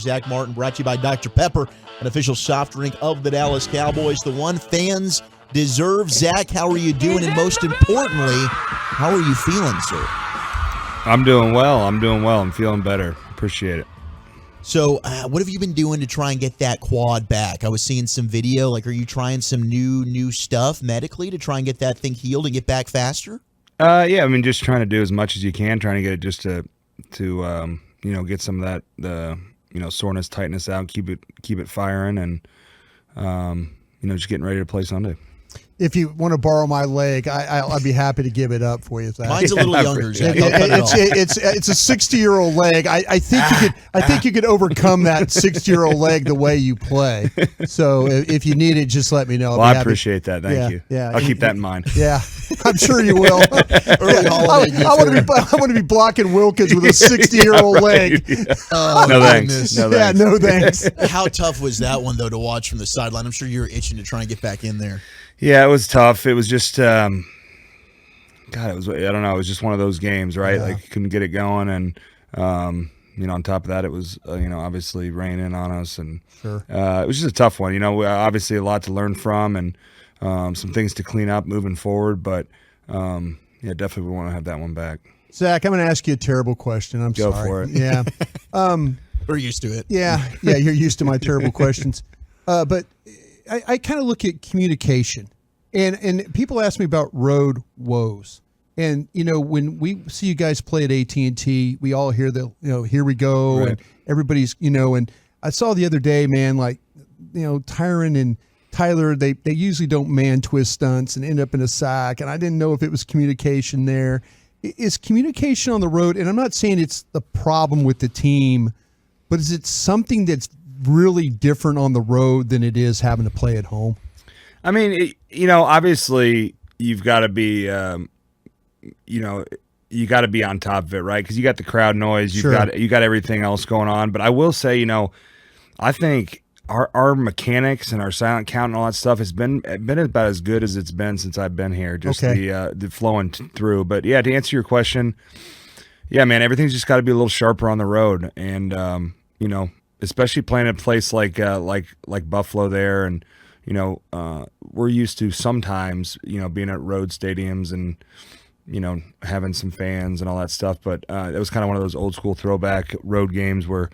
Zack Martin, brought to you by Dr. Pepper, an official soft drink of the Dallas Cowboys. The one fans deserve. Zack, how are you doing? And most importantly, how are you feeling, sir? I'm doing well. I'm feeling better. Appreciate it. So what have you been doing to try and get that quad back? I was seeing some video. Like, are you trying some new stuff medically to try and get that thing healed and get back faster? Yeah, I mean, just trying to do as much as you can, trying to get it just to get some of that soreness, tightness out, keep it firing, and just getting ready to play Sunday. If you want to borrow my leg, I'd be happy to give it up for you. Zach. Mine's a little younger, Zack. It's a 60-year-old leg. I think you could overcome that 60-year-old leg the way you play. So if you need it, just let me know. Well, I appreciate that. Thank you. Yeah, I'll keep that in mind. Yeah, I'm sure you will. I want to be blocking Wilkins with a 60-year-old leg. No thanks. No thanks. How tough was that one though to watch from the sideline? I'm sure you were itching to try and get back in there. Yeah, it was tough. It was just, I don't know. It was just one of those games, right? Yeah. Like, couldn't get it going. And, on top of that, it was, obviously raining on us. And sure. It was just a tough one. Obviously a lot to learn from and some things to clean up moving forward. But, definitely want to have that one back. Zach, I'm going to ask you a terrible question. I'm sorry. Go for it. Yeah. We're used to it. Yeah, you're used to my terrible questions. But I kind of look at communication, and people ask me about road woes. And when we see you guys play at AT&T, we all hear the here we go, right. and everybody's And I saw the other day, man, like Tyron and Tyler, they usually don't man twist stunts and end up in a sack, and I didn't know if it was communication there. Is communication on the road? And I'm not saying it's the problem with the team, but is it something that's really different on the road than it is having to play at home? I mean, obviously you've got to be, you got to be on top of it, right? Because you got the crowd noise, you got everything else going on. But I will say, I think our mechanics and our silent count and all that stuff has been about as good as it's been since I've been here. Just the flowing through. But yeah, to answer your question, yeah, man, everything's just got to be a little sharper on the road, and especially playing at a place like Buffalo there, and we're used to sometimes being at road stadiums and having some fans and all that stuff, but it was kind of one of those old school throwback road games where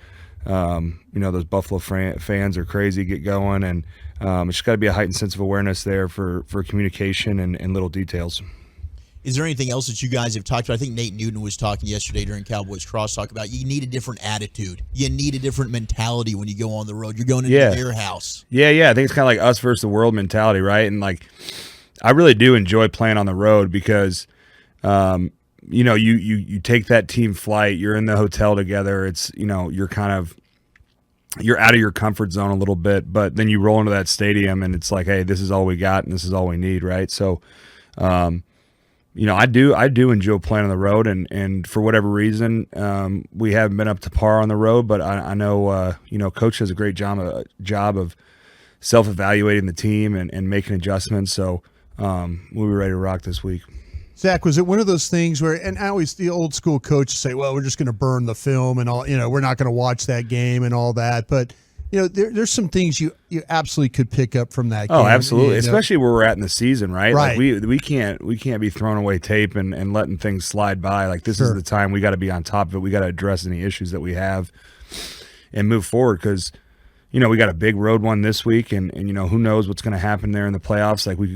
those Buffalo fans are crazy, get going, and it's just got to be a heightened sense of awareness there for communication and little details. Is there anything else that you guys have talked about? I think Nate Newton was talking yesterday during Cowboys Crosstalk about you need a different attitude. You need a different mentality when you go on the road. You're going into their house. Yeah. I think it's kind of like us versus the world mentality, right? And like, I really do enjoy playing on the road because, you take that team flight. You're in the hotel together. It's you're out of your comfort zone a little bit, but then you roll into that stadium and it's like, hey, this is all we got and this is all we need, right? So, I do enjoy playing on the road, and for whatever reason, we haven't been up to par on the road. But I know, Coach does a great job of self-evaluating the team and making adjustments. So we'll be ready to rock this week. Zach, was it one of those things where, and I always, the old school coaches say, well, we're just going to burn the film and all, we're not going to watch that game and all that. But, there's some things you absolutely could pick up from that game. Oh, absolutely. Especially where we're at in the season, right? Right. Like we can't be throwing away tape and letting things slide by. Like this is the time we got to be on top of it. We got to address any issues that we have and move forward because, we got a big road one this week and who knows what's going to happen there in the playoffs. Like we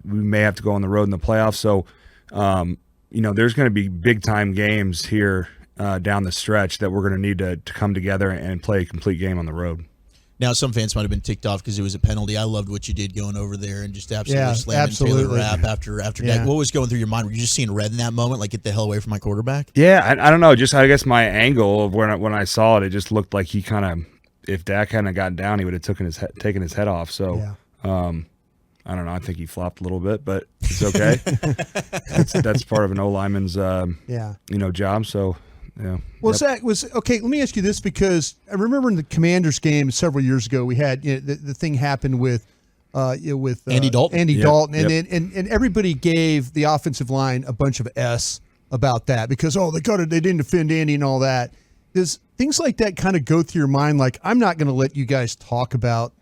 may have to go on the road in the playoffs. So, there's going to be big time games here down the stretch that we're going to need to come together and play a complete game on the road. Now, some fans might have been ticked off because it was a penalty. I loved what you did going over there and just absolutely slamming Taylor Rapp after Yeah. What was going through your mind? Were you just seeing red in that moment, like get the hell away from my quarterback? Yeah, I don't know. Just I guess my angle of when I saw it just looked like he kind of, if Dak hadn't gotten down, he would have taken his head off. So, I don't know. I think he flopped a little bit, but it's okay. that's part of an O lineman's job. So. Yeah. Well, Zach, okay. Let me ask you this because I remember in the Commanders game several years ago, we had the thing happened with Andy Dalton. Dalton, and everybody gave the offensive line a bunch of S about that because they didn't defend Andy and all that. does things like that kind of go through your mind? Like, I'm not going to let you guys talk about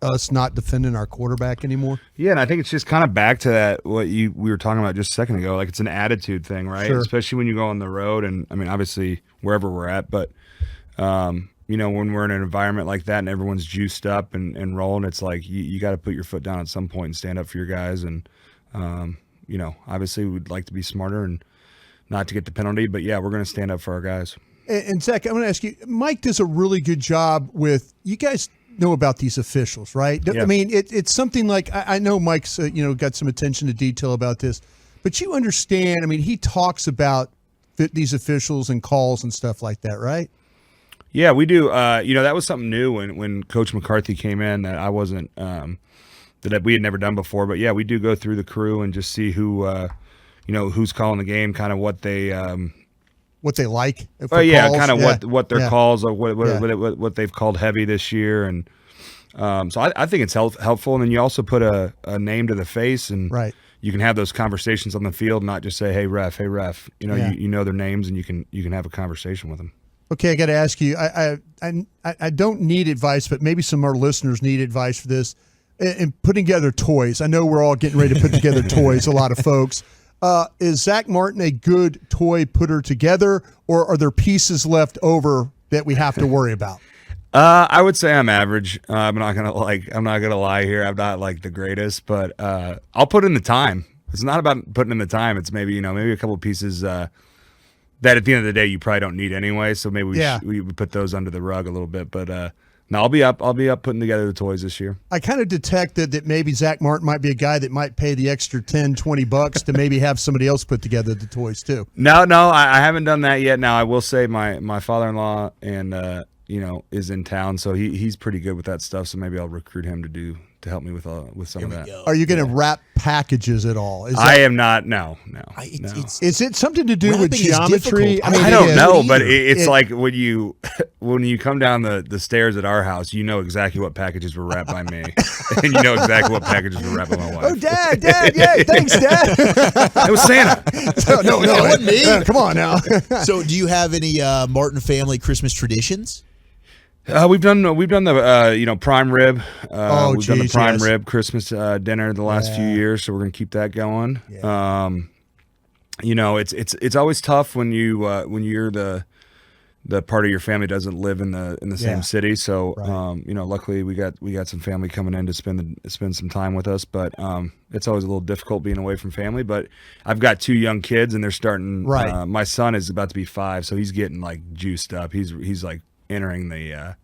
us not defending our quarterback anymore. Yeah, and I think it's just kind of back to that we were talking about just a second ago. Like, it's an attitude thing, right? Sure. Especially when you go on the road, and I mean, obviously wherever we're at, but you know, when we're in an environment like that and everyone's juiced up and rolling, it's like you got to put your foot down at some point and stand up for your guys. And you know, obviously we'd like to be smarter and not to get the penalty, but yeah, we're going to stand up for our guys. And Zach, I'm going to ask you, Mike does a really good job with, you guys know about these officials, right? Yeah. I mean, it's something like, I know Mike's, got some attention to detail about this, but you understand, I mean, he talks about these officials and calls and stuff like that, right? Yeah, we do. That was something new when Coach McCarthy came in that I wasn't, that we had never done before. But yeah, we do go through the crew and just see who, who's calling the game, kind of what they like. Oh yeah, kind of what their calls are, what they've called heavy this year, and so I think it's helpful. And then you also put a name to the face, and right. You can have those conversations on the field, not just say, "Hey ref." You know their names, and you can have a conversation with them. Okay, I got to ask you. I don't need advice, but maybe some of our listeners need advice for this. In putting together toys, I know we're all getting ready to put together toys. A lot of folks. Is Zack Martin a good toy putter together, or are there pieces left over that we have to worry about? I would say I'm average. I'm not gonna lie here. I'm not like the greatest, but I'll put in the time. It's not about putting in the time. It's maybe a couple of pieces that at the end of the day you probably don't need anyway. So maybe we put those under the rug a little bit. But no, I'll be up putting together the toys this year. I kind of detected that maybe Zack Martin might be a guy that might pay the extra $10-$20 to maybe have somebody else put together the toys too. No, I haven't done that yet. Now I will say my father-in-law and is in town, so he's pretty good with that stuff. So maybe I'll recruit him to help me with some of that. Are you going to wrap packages at all? I am not. No. Is it something to do with geometry? I don't know, but it's like when you come down the stairs at our house, you know exactly what packages were wrapped by me, and you know exactly what packages were wrapped by my wife. Oh, Dad, yeah, thanks, Dad. It was Santa. No, it wasn't me. Come on now. So, do you have any Martin family Christmas traditions? We've done the prime rib. We've done the prime rib Christmas dinner the last few years, so we're gonna keep that going. Yeah. It's always tough when you're the part of your family doesn't live in the same city. So luckily we got some family coming in to spend some time with us. But it's always a little difficult being away from family. But I've got 2 young kids, and they're starting. Right. My son is about to be 5, so he's getting like juiced up. He's like entering the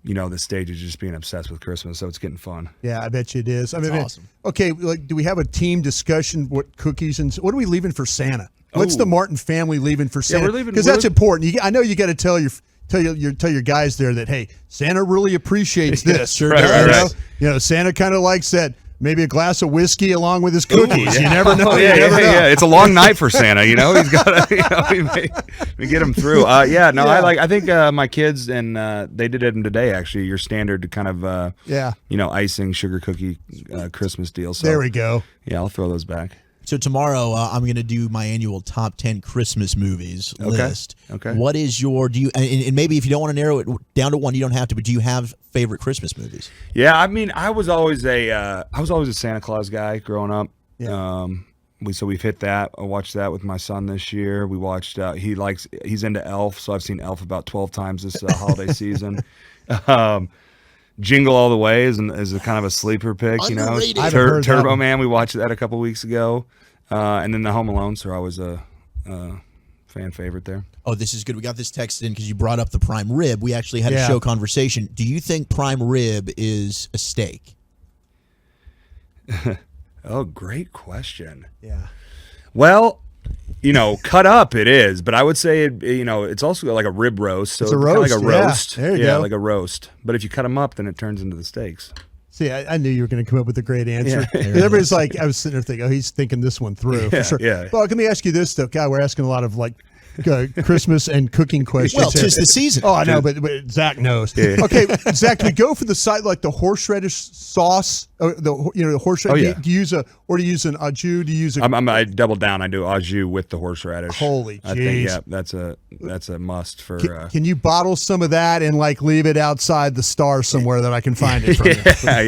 the stage of just being obsessed with Christmas, so it's getting fun. Yeah, I bet you it is. That's awesome. Okay, like, do we have a team discussion? What cookies and what are we leaving for Santa? What's the Martin family leaving for Santa? Yeah, we're leaving because that's important. I know you got to tell your guys there that, hey, Santa really appreciates this. Sure, right. Santa kind of likes that. Maybe a glass of whiskey along with his cookies. You never know. Yeah. It's a long night for Santa. He's got to we get him through. I think my kids and they did it today. Actually, your standard kind of icing sugar cookie Christmas deal. So there we go. Yeah, I'll throw those back. So tomorrow I'm going to do my annual top 10 Christmas movies list. Okay. What is your and maybe if you don't want to narrow it down to one, you don't have to. But do you have favorite Christmas movies? Yeah, I mean, I was always a Santa Claus guy growing up. Yeah. We've hit that. I watched that with my son this year. We watched. He's into Elf, so I've seen Elf about 12 times this holiday season. Jingle All the Way is a kind of a sleeper pick. Underrated. Turbo Man. We watched that a couple weeks ago, and then the Home Alones are always a fan favorite there. Oh, this is good. We got this texted in because you brought up the prime rib. We actually had a show conversation. Do you think prime rib is a steak? Oh, great question. Yeah. Well, cut up it is, but I would say it's also like a rib roast. So it's a roast. Like a roast. Yeah, there you go. Like a roast. But if you cut them up, then it turns into the steaks. See, I knew you were going to come up with a great answer. Yeah. Everybody's like, I was sitting there thinking, oh, he's thinking this one through. For sure. Yeah. Well, let me ask you this, though. God, we're asking a lot of Christmas and cooking questions. Well, 'tis the season. Oh, I know, but Zach knows. Yeah. Okay, Zach, do we go for the side like the horseradish sauce? The horseradish. Oh, yeah. Do you use do you use an au jus? Do you use I double down. I do au jus with the horseradish. Holy jeez. I think, that's a must for. Can you bottle some of that and like leave it outside the Star somewhere that I can find it from you?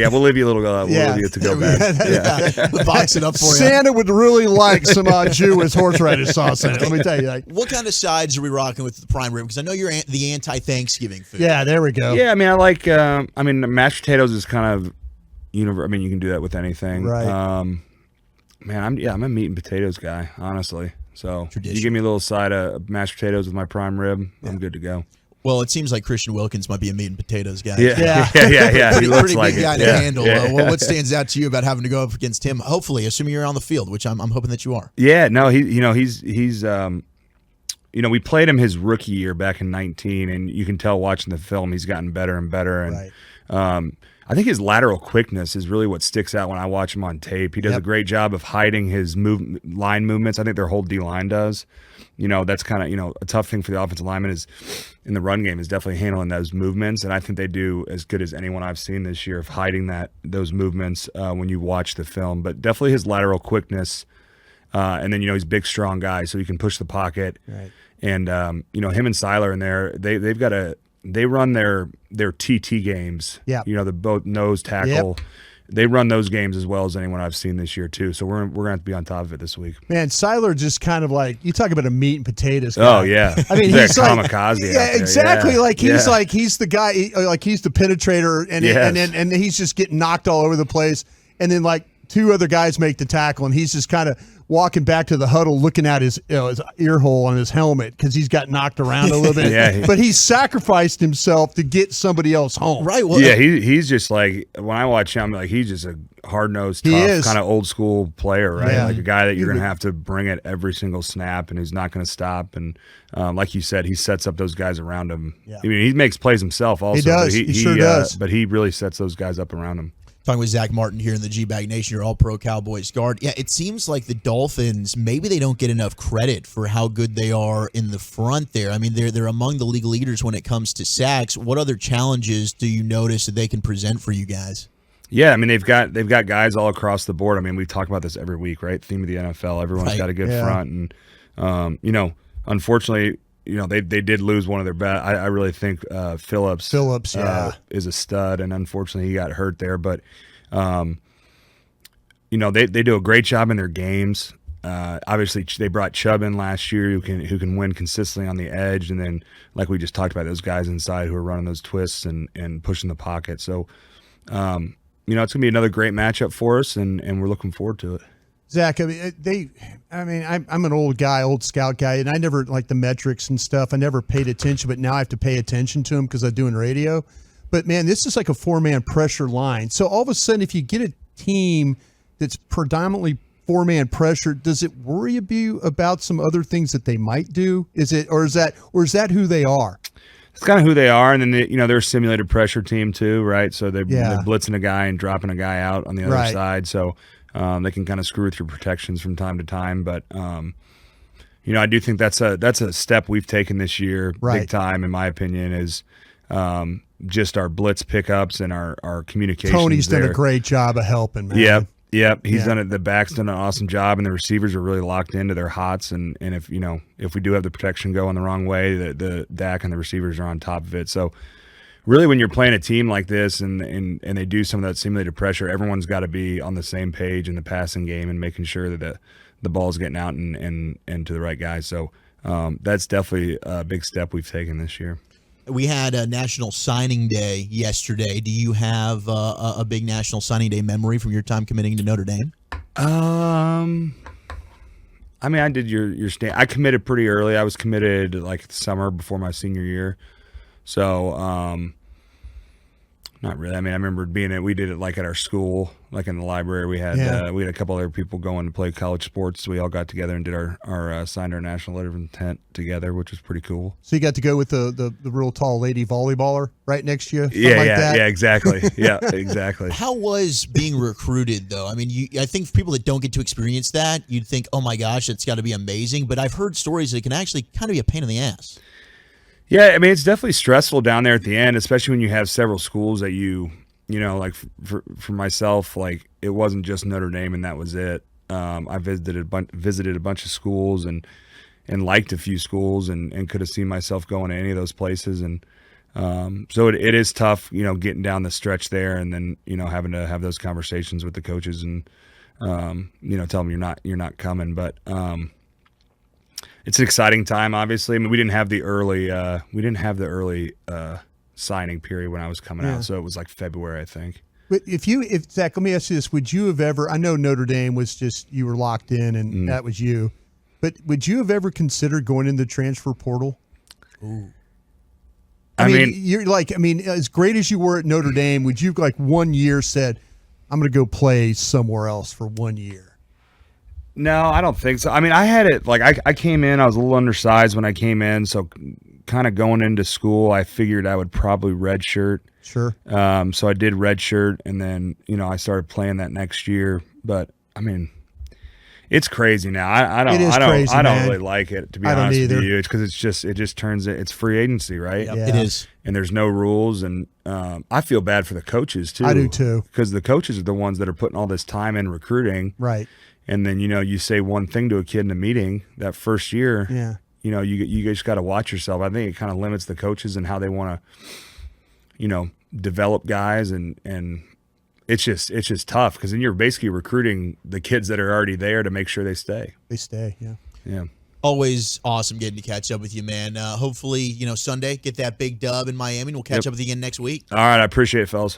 Yeah, we'll leave you a little. We'll leave you to go back. We'll box it up for you. Santa would really like some au jus with horseradish sauce in it. Let me tell you. What kind of sides are we rocking with the prime rib? Because I know you're the anti-Thanksgiving food. Yeah, there we go. Yeah, I mean, I like. Mashed potatoes is kind of universal. I mean, you can do that with anything. Right. I'm a meat and potatoes guy, honestly. So you give me a little side of mashed potatoes with my prime rib, I'm good to go. Well, it seems like Christian Wilkins might be a meat and potatoes guy. Yeah. He looks pretty like big guy it. to handle. Yeah. What stands out to you about having to go up against him? Hopefully, assuming you're on the field, which I'm hoping that you are. Yeah, no, he's we played him his rookie year back in 2019, and you can tell watching the film he's gotten better and better. And right. I think his lateral quickness is really what sticks out when I watch him on tape. He does a great job of hiding his line movements. I think their whole D-line does. That's kind of, a tough thing for the offensive lineman is in the run game is definitely handling those movements. And I think they do as good as anyone I've seen this year of hiding those movements when you watch the film. But definitely his lateral quickness. And then, he's a big, strong guy, so he can push the pocket. Right. And, him and Seiler in there, they run their TT games. Yeah. The both nose tackle. Yep. They run those games as well as anyone I've seen this year too. So we're going to have to be on top of it this week. Man, Seiler just kind of like, you talk about a meat and potatoes guy. Oh yeah. I mean, he's like kamikaze. Yeah, exactly. Yeah. He's the guy, he's the penetrator and he's just getting knocked all over the place. And then like two other guys make the tackle and he's just kind of walking back to the huddle looking at his ear hole on his helmet because he's got knocked around a little bit. But he's sacrificed himself to get somebody else home. Right. Well, he's just like, when I watch him, like he's just a hard-nosed, tough, kind of old-school player, right? Yeah. Like a guy that you're going to have to bring it every single snap and who's not going to stop. And like you said, he sets up those guys around him. Yeah. I mean, he makes plays himself also. He does. He sure does. But he really sets those guys up around him. Talking with Zack Martin here in the G-Bag Nation, your all-pro Cowboys guard. Yeah, it seems like the Dolphins, maybe they don't get enough credit for how good they are in the front there. I mean, they're among the league leaders when it comes to sacks. What other challenges do you notice that they can present for you guys? Yeah, I mean, they've got guys all across the board. I mean, we talk about this every week, right? Theme of the NFL. Everyone's got a good front. And, unfortunately, they did lose one of their best. I really think Phillips is a stud, and unfortunately he got hurt there. But they do a great job in their games. Obviously, they brought Chubb in last year, who can win consistently on the edge, and then like we just talked about, those guys inside who are running those twists and pushing the pocket. So it's gonna be another great matchup for us, and we're looking forward to it. Zach, I'm an old guy, old scout guy, and I never like the metrics and stuff. I never paid attention, but now I have to pay attention to them because I'm doing radio. But man, this is like a 4-man pressure line. So all of a sudden, if you get a team that's predominantly 4-man pressure, does it worry you about some other things that they might do? Is that who they are? It's kind of who they are, and then they're a simulated pressure team too, right? So they're blitzing a guy and dropping a guy out on the other side. So. They can kind of screw with your protections from time to time, but I do think that's a step we've taken this year, big time, in my opinion, is just our blitz pickups and our communication. Tony's done a great job of helping, man. Yep. He's done it. The back's done an awesome job, and the receivers are really locked into their hots. And if we do have the protection going the wrong way, the Dak and the receivers are on top of it. So. Really, when you're playing a team like this and they do some of that simulated pressure, everyone's got to be on the same page in the passing game and making sure that the ball's getting out and to the right guys. So that's definitely a big step we've taken this year. We had a National Signing Day yesterday. Do you have a big National Signing Day memory from your time committing to Notre Dame? I mean, I did your stand. I committed pretty early. I was committed like the summer before my senior year. So Not really. I mean, I remember we did it like at our school, like in the library. We had a couple other people going to play college sports. So we all got together and did our signed our national letter of intent together, which was pretty cool. So you got to go with the real tall lady volleyballer right next to you? Yeah, exactly. Yeah, exactly. How was being recruited, though? I mean, I think for people that don't get to experience that, you'd think, oh my gosh, it's got to be amazing. But I've heard stories that it can actually kind of be a pain in the ass. Yeah, I mean, it's definitely stressful down there at the end, especially when you have several schools that you know, like for myself, like it wasn't just Notre Dame and that was it. I visited a bunch of schools and liked a few schools and could have seen myself going to any of those places. And so it is tough, you know, getting down the stretch there and then, you know, having to have those conversations with the coaches and, you know, tell them you're not coming. But it's an exciting time, obviously. I mean, we didn't have the early signing period when I was coming out, so it was like February, I think. But if Zach, let me ask you this: would you have ever? I know Notre Dame was just you were locked in, and that was you. But would you have ever considered going in the transfer portal? Ooh. I mean, you're like, I mean, as great as you were at Notre Dame, would you like 1 year said, "I'm going to go play somewhere else for 1 year"? No, I don't think so. I mean, I had it like I came in, I was a little undersized when I came in, so kind of going into school, I figured I would probably redshirt. Sure. So I did redshirt, and then, you know, I started playing that next year. But I mean, it's crazy now. I don't really like it, to be honest with you. It's because it just turns it's free agency, right? Yep, it is. And there's no rules, and I feel bad for the coaches too. I do too, because the coaches are the ones that are putting all this time in recruiting, right? And then, you know, you say one thing to a kid in a meeting that first year, you know, you just got to watch yourself. I think it kind of limits the coaches and how they want to, you know, develop guys, and it's just tough because then you're basically recruiting the kids that are already there to make sure they stay. Yeah. Always awesome getting to catch up with you, man. Hopefully, you know, Sunday, get that big dub in Miami, and we'll catch up with you again next week. All right, I appreciate it, fellas.